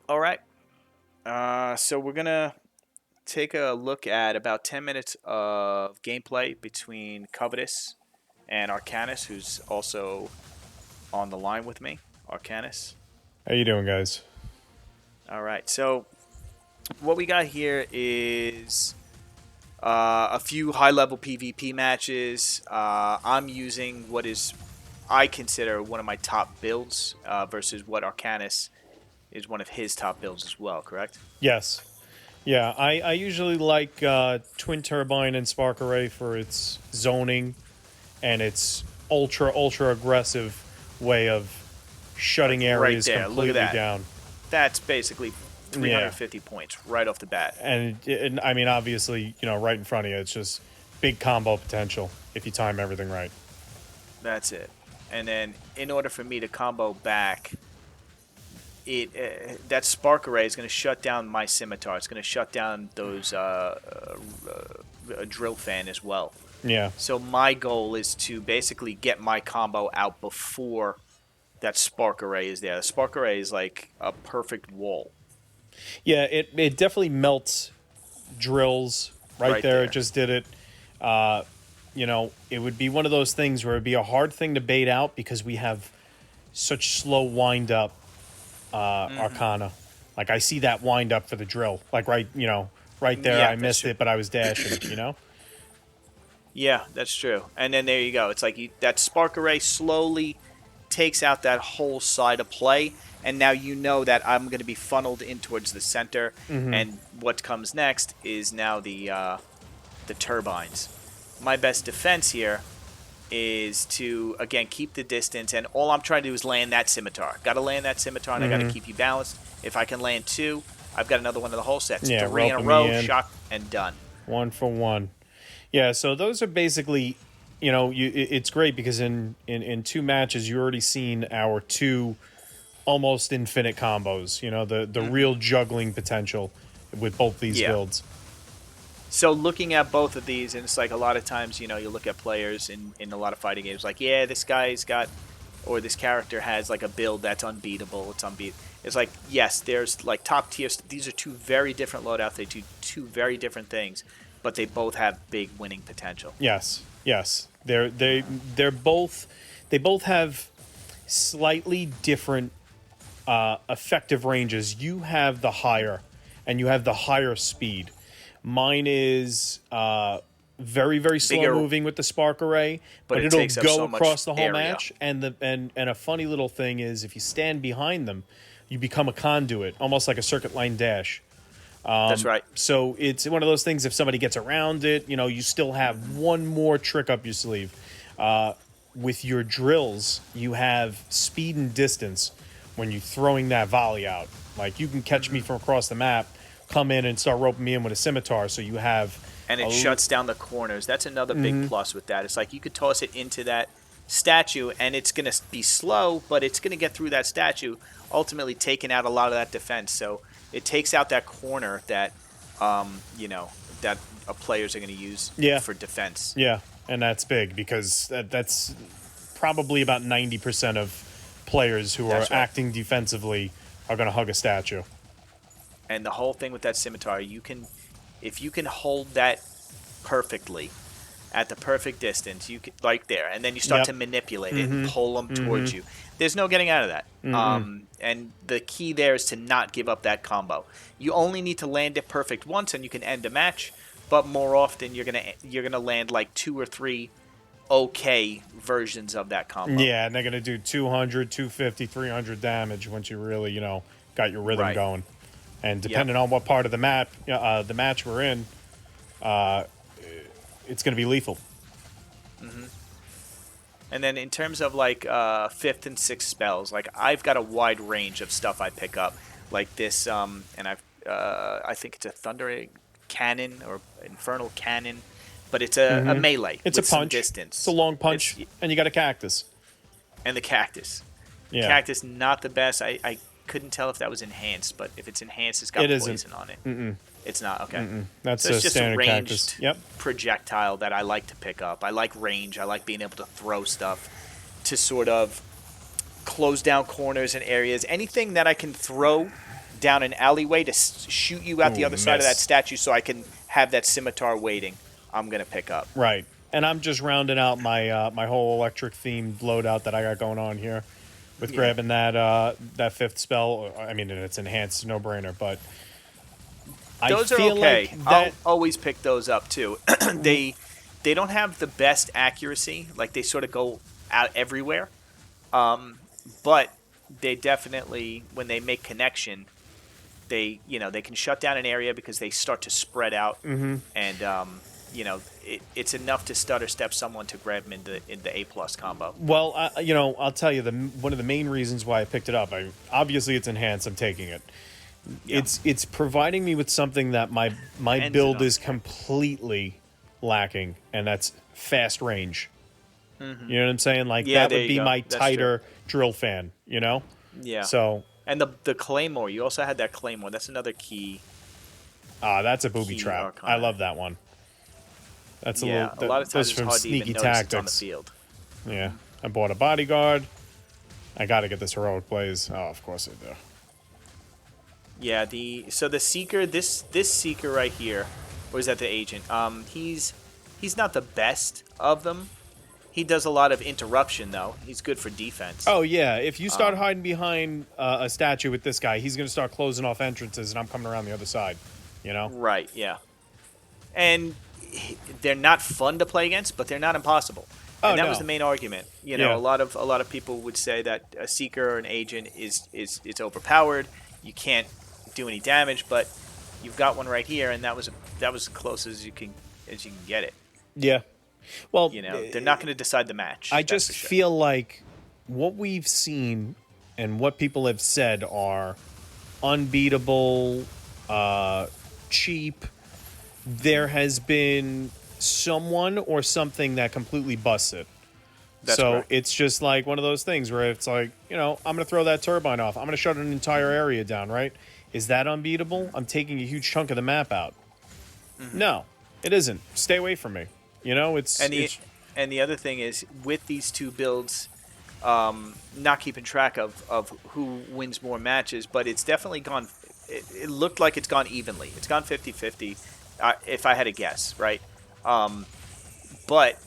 All right. So we're gonna take a look at about 10 minutes of gameplay between Covetous and Arcanus, who's also on the line with me. Arcanus. How you doing, guys? All right. So what we got here is a few high-level PvP matches. I'm using what is I consider one of my top builds versus what Arcanus is one of his top builds as well. Correct? Yes. Yeah, I usually like Twin Turbine and Spark Array for its zoning and its ultra aggressive way of shutting Right areas there. Look at completely that. down. That's basically Yeah, 350 points right off the bat. and I mean, obviously, right in front of you, it's just big combo potential if you time everything right. That's it. And then in order for me to combo back, it that spark array is going to shut down my scimitar. It's going to shut down those drill fan as well. Yeah, So my goal is to basically get my combo out before that spark array is there. The spark array is like a perfect wall yeah, it definitely melts drills right right there. It there. just did it. It would be one of those things where it'd be a hard thing to bait out because we have such slow wind up Arcana. Like I see that wind up for the drill. Like right there. Yeah, I that's missed true. it, but I was dashing. Yeah, that's true. And then there you go. It's like that spark array slowly takes out that whole side of play, and now you know that I'm going to be funneled in towards the center. And what comes next is now the turbines. My best defense here is to again keep the distance, and all I'm trying to do is land that scimitar. Got to land that scimitar, and I got to keep you balanced. If I can land two, I've got another one of the whole sets. Yeah, Three in a roping me row, in shot and done. 1 for 1. Yeah, so those are basically, it's great because in two matches you already seen our two almost infinite combos. The real juggling potential with both these Yeah. builds. So looking at both of these, and it's like a lot of times, you look at players in a lot of fighting games, like, yeah, this guy's got, or this character has like a build that's unbeatable. It's unbeat. It's like, yes, there's like top tier. These are two very different loadouts. They do two very different things, but they both have big winning potential. Yes, yes. They both have slightly different effective ranges. You have the higher, and you have the higher speed. Mine is very slow Bigger, moving with the spark array, but but it it'll takes up go so much across the whole area. match. And a funny little thing is, if you stand behind them, you become a conduit, almost like a circuit line dash. That's right. So it's one of those things. If somebody gets around it, you still have one more trick up your sleeve. With your drills, you have speed and distance when you're throwing that volley out. Like you can catch me from across the map, come in and start roping me in with a scimitar. So you have And it shuts down the corners. That's another big plus with that. It's like you could toss it into that statue, and it's going to be slow, but it's going to get through that statue, ultimately taking out a lot of that defense. So it takes out that corner that, that players are going to use Yeah. for defense. Yeah, and that's big because that's probably about 90% of players who are That's right. acting defensively are going to hug a statue. And the whole thing with that scimitar, if you can hold that perfectly at the perfect distance, you can, like there, and then you start Yep. to manipulate it and pull them towards you. There's no getting out of that. And the key there is to not give up that combo. You only need to land it perfect once, and you can end a match. But more often, you're gonna land like two or three okay versions of that combo. Yeah, and they're going to do 200, 250, 300 damage once you really, got your rhythm Right. going. And depending on what part of the match we're in, it's going to be lethal. And then in terms of like fifth and sixth spells, like I've got a wide range of stuff I pick up, like this, and I think it's a thundering cannon or infernal cannon, but it's a melee. It's with a some punch. distance. It's a long punch, and you got a cactus. And the cactus. Yeah. Cactus not the best. I couldn't tell if that was enhanced, but if it's enhanced, it's got It poison isn't. on it. It's not okay. That's So a it's just a standard ranged cactus. Yep. projectile that I like to pick up. I like range. I like being able to throw stuff to sort of close down corners and areas. Anything that I can throw down an alleyway to shoot you out the Ooh, other side of that miss. statue so I can have that scimitar waiting, I'm going to pick up. Right. And I'm just rounding out my my whole electric themed loadout that I got going on here with Yeah. grabbing that fifth spell. I mean, and it's enhanced, no brainer, but I Those are feel okay. like I'll that. always pick those up too. They don't have the best accuracy. Like they sort of go out everywhere. But they definitely, when they make connection, they can shut down an area because they start to spread out, and it's enough to stutter step someone to grab them in the A+ combo. Well, I'll tell you one of the main reasons why I picked it up. Obviously it's enhanced. I'm taking it. Yeah. It's providing me with something that my Ends it build on is the turn. completely lacking, and that's fast range. You know what I'm saying? Like Yeah, that there would you be go. my That's tighter drill fan. You know? Yeah. So And the claymore, you also had that claymore. That's another key. that's a booby Key trap. arcana. I love that one. That's Yeah, a lot of those times it's from hard to even Sneaky notice it's on the Tactics. field. Yeah, I bought a bodyguard. I got to get this heroic blaze. Oh, of course I do. Yeah, the seeker, this seeker right here, or is that the agent? He's not the best of them. He does a lot of interruption though. He's good for defense. Oh yeah, if you start hiding behind a statue with this guy, he's going to start closing off entrances, and I'm coming around the other side. You know? Right, yeah. And they're not fun to play against, but they're not impossible. Oh, And that no. was the main argument. You know, Yeah. a lot of people would say that a seeker or an agent is it's overpowered. You can't do any damage, but you've got one right here, and that was as close as you can get it. Yeah. Well, You know, they're not going to decide the match. I that's just for sure. feel like what we've seen and what people have said are unbeatable, cheap. There has been someone or something that completely busts it. That's So correct. it's just like one of those things where it's like, I'm going to throw that turbine off. I'm going to shut an entire area down, right? Is that unbeatable? I'm taking a huge chunk of the map out. No, it isn't. Stay away from me. It's And the other thing is, with these two builds, not keeping track of who wins more matches, but it's definitely gone. It looked like it's gone evenly. It's gone 50-50, if I had to guess, right? But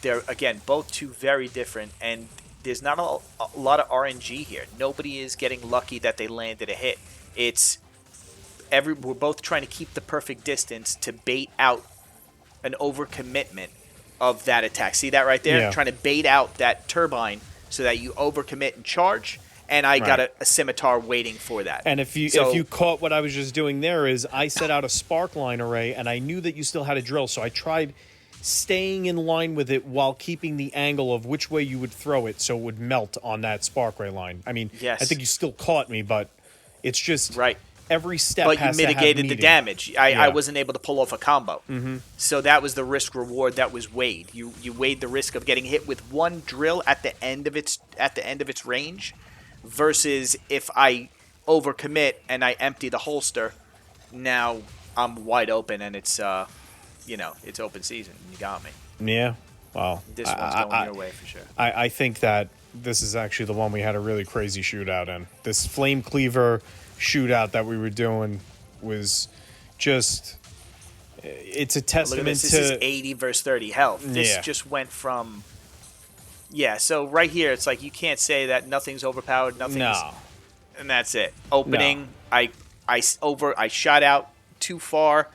they're, again, both two very different, and there's not a lot of RNG here. Nobody is getting lucky that they landed a hit. It's we're both trying to keep the perfect distance to bait out an overcommitment of that attack. See that right there? Yeah. Trying to bait out that turbine so that you overcommit and charge. And I got Right. a scimitar waiting for that. And if you caught what I was just doing there is I set out a spark line array, and I knew that you still had a drill, so I tried staying in line with it while keeping the angle of which way you would throw it so it would melt on that spark ray line. I mean, Yes. I think you still caught me, but it's just Right. every step But you has to have mitigated the meaning. damage. I Yeah. wasn't able to pull off a combo. Mm-hmm. So that was the risk reward that was weighed. You weighed the risk of getting hit with one drill at the end of its range versus if I overcommit and I empty the holster, now I'm wide open and it's it's open season. You got me. Yeah. Wow. This one's going your way for sure. I think that this is actually the one we had a really crazy shootout in. This Flame Cleaver shootout that we were doing was just, it's a Look at testament this. This to is 80 versus 30 health. This Yeah. just went from. Yeah, so right here, it's like you can't say that nothing's overpowered, nothing's. No. And that's it. Opening, I shot out too far,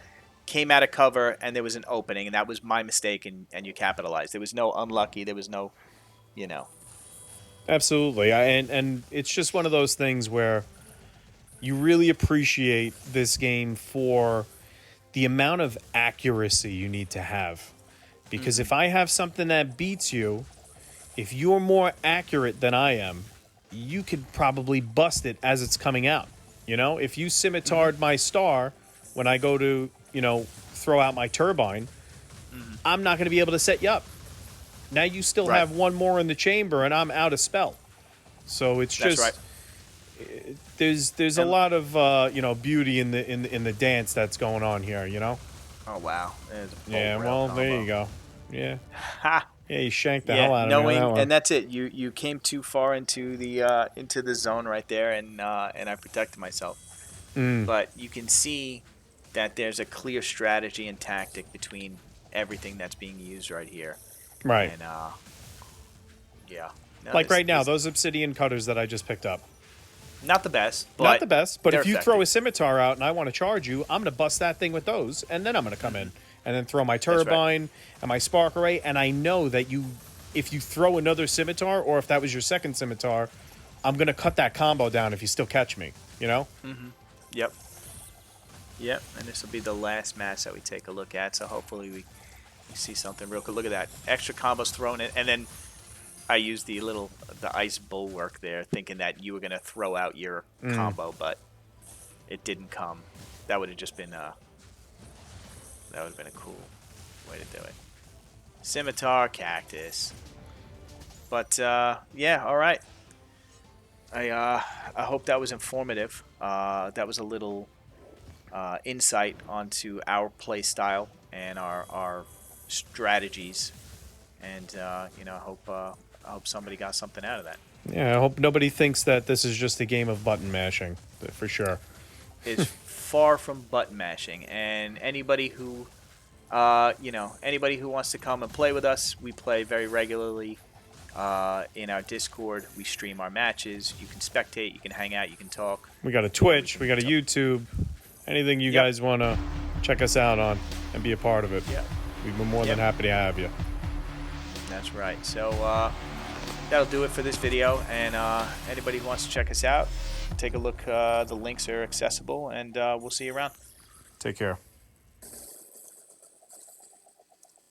came out of cover, and there was an opening, and that was my mistake, and you capitalized. There was no unlucky. There was no, Absolutely. And it's just one of those things where you really appreciate this game for the amount of accuracy you need to have. Because if I have something that beats you, if you're more accurate than I am, you could probably bust it as it's coming out. If you scimitarred my star when I go to, throw out my turbine, I'm not going to be able to set you up. Now you still Right. have one more in the chamber, and I'm out of spell. So it's That's just right. there's a lot of beauty in the dance that's going on here. Oh wow. There's a full Yeah. rail Well, combo. there you go. Yeah. Ha. Yeah. You shanked the hell out of me. on that one. And that's it. You came too far into the zone right there, and I protected myself. but you can see that there's a clear strategy and tactic between everything that's being used right here. Right. And yeah, no, Like right now, this those obsidian cutters that I just picked up. not the best, but Not the best, but they're if you throw a effective. scimitar out and I want to charge you, I'm going to bust that thing with those, and then I'm going to come in and then throw my right. turbine and my spark array, and I know that if you throw another scimitar, or if that was your second scimitar, I'm going to cut that combo down if you still catch me, you know? Yep. Yep, and this will be the last match that we take a look at, so hopefully we see something real good. Look at that. Extra combos thrown in, and then I used the ice bulwark there, thinking that you were going to throw out your combo, but it didn't come. That would have just been that would have been a cool way to do it. Scimitar, cactus. But yeah, all right. I hope that was informative. That was a little insight onto our play style and our strategies, and you know, I hope somebody got something out of that. Yeah, I hope nobody thinks that this is just a game of button mashing, for sure. Is far from button mashing, and anybody who you know, anybody who wants to come and play with us, we play very regularly in our Discord. We stream our matches. You can spectate, you can hang out, you can talk. We got a Twitch, we got a YouTube, anything you guys want to check us out on and be a part of it. Yeah, We'd be more than happy to have you. that's right. So that'll do it for this video, and anybody who wants to check us out, take a look. The links are accessible, and we'll see you around. Take care.